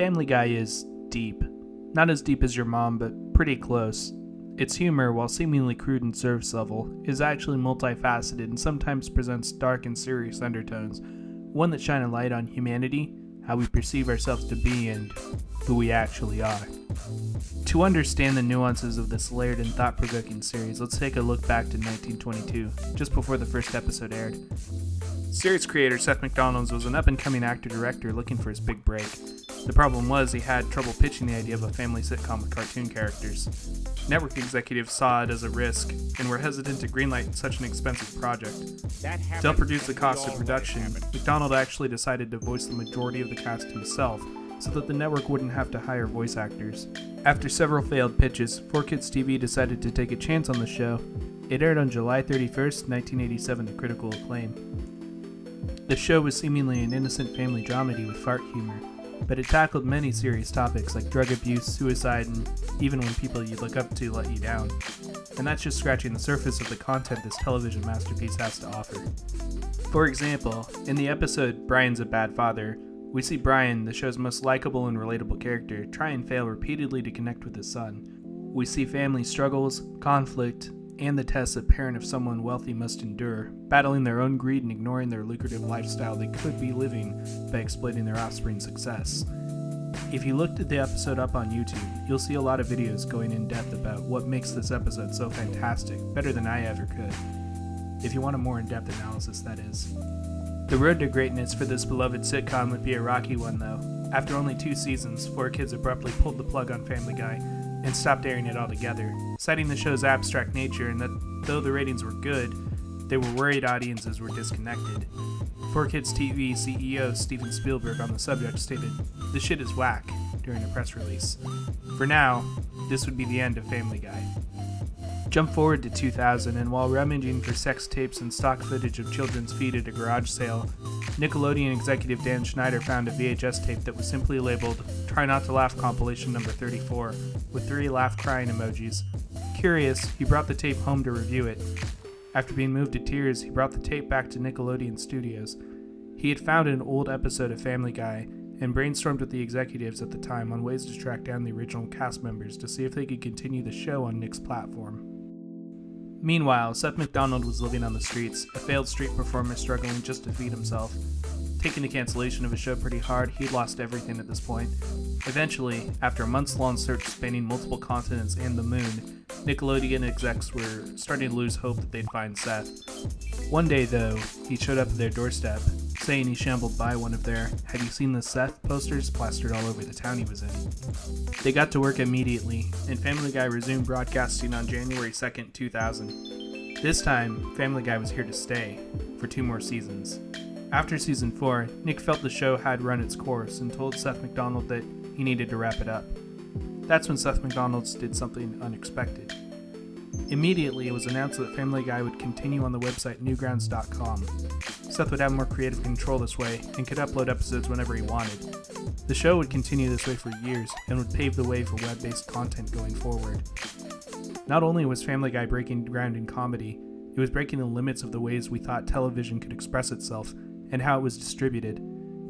Family Guy is deep. Not as deep as your mom, but pretty close. Its humor, while seemingly crude and surface level, is actually multifaceted and sometimes presents dark and serious undertones, one that shine a light on humanity, how we perceive ourselves to be, and who we actually are. To understand the nuances of this layered and thought-provoking series, let's take a look back to 1922, just before the first episode aired. Series creator Seth MacDonald was an up-and-coming actor-director looking for his big break. The problem was he had trouble pitching the idea of a family sitcom with cartoon characters. Network executives saw it as a risk and were hesitant to greenlight such an expensive project. To help reduce the cost of production, MacDonald actually decided to voice the majority of the cast himself so that the network wouldn't have to hire voice actors. After several failed pitches, 4Kids TV decided to take a chance on the show. It aired on July 31st, 1987 to critical acclaim. The show was seemingly an innocent family dramedy with fart humor, but it tackled many serious topics like drug abuse, suicide, and even when people you look up to let you down. And that's just scratching the surface of the content this television masterpiece has to offer. For example, in the episode Brian's a Bad Father, we see Brian, the show's most likable and relatable character, try and fail repeatedly to connect with his son. We see family struggles, conflict, and the tests a parent of someone wealthy must endure, battling their own greed and ignoring their lucrative lifestyle they could be living by exploiting their offspring's success. If you looked at the episode up on YouTube, you'll see a lot of videos going in depth about what makes this episode so fantastic, better than I ever could. If you want a more in-depth analysis, that is. The road to greatness for this beloved sitcom would be a rocky one, though. After only 2 seasons, 4Kids abruptly pulled the plug on Family Guy and stopped airing it altogether, citing the show's abstract nature and that though the ratings were good, they were worried audiences were disconnected. 4Kids TV CEO Steven Spielberg on the subject stated, "This shit is whack," during a press release. For now, this would be the end of Family Guy. Jump forward to 2000, and while rummaging for sex tapes and stock footage of children's feet at a garage sale, Nickelodeon executive Dan Schneider found a VHS tape that was simply labeled Try Not to Laugh Compilation Number 34, with 3 laugh-crying emojis. Curious, he brought the tape home to review it. After being moved to tears, he brought the tape back to Nickelodeon Studios. He had found an old episode of Family Guy and brainstormed with the executives at the time on ways to track down the original cast members to see if they could continue the show on Nick's platform. Meanwhile, Seth MacDonald was living on the streets, a failed street performer struggling just to feed himself. Taking the cancellation of his show pretty hard, he'd lost everything at this point. Eventually, after a months-long search spanning multiple continents and the moon, Nickelodeon execs were starting to lose hope that they'd find Seth. One day, though, he showed up at their doorstep, saying he shambled by one of their "Have you seen the Seth?" posters plastered all over the town he was in. They got to work immediately, and Family Guy resumed broadcasting on January 2nd, 2000. This time, Family Guy was here to stay, for 2 more seasons. After season 4, Nick felt the show had run its course and told Seth MacDonald that he needed to wrap it up. That's when Seth MacDonald did something unexpected. Immediately, it was announced that Family Guy would continue on the website newgrounds.com. Seth would have more creative control this way and could upload episodes whenever he wanted. The show would continue this way for years and would pave the way for web-based content going forward. Not only was Family Guy breaking ground in comedy, it was breaking the limits of the ways we thought television could express itself and how it was distributed.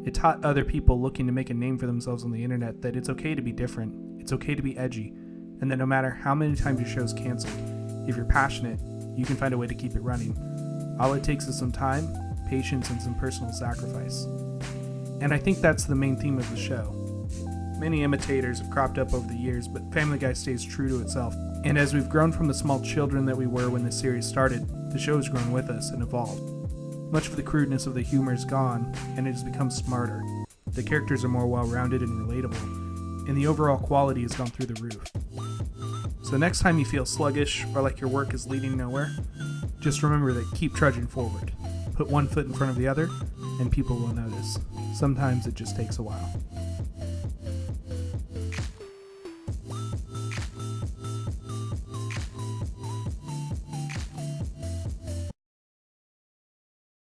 It taught other people looking to make a name for themselves on the internet that it's okay to be different, it's okay to be edgy, and that no matter how many times your show's canceled, if you're passionate, you can find a way to keep it running. All it takes is some time, patience, and some personal sacrifice. And I think that's the main theme of the show. Many imitators have cropped up over the years, but Family Guy stays true to itself. And as we've grown from the small children that we were when the series started, the show has grown with us and evolved. Much of the crudeness of the humor is gone, and it has become smarter. The characters are more well-rounded and relatable, and the overall quality has gone through the roof. So next time you feel sluggish or like your work is leading nowhere, just remember that keep trudging forward. Put one foot in front of the other, and people will notice. Sometimes it just takes a while.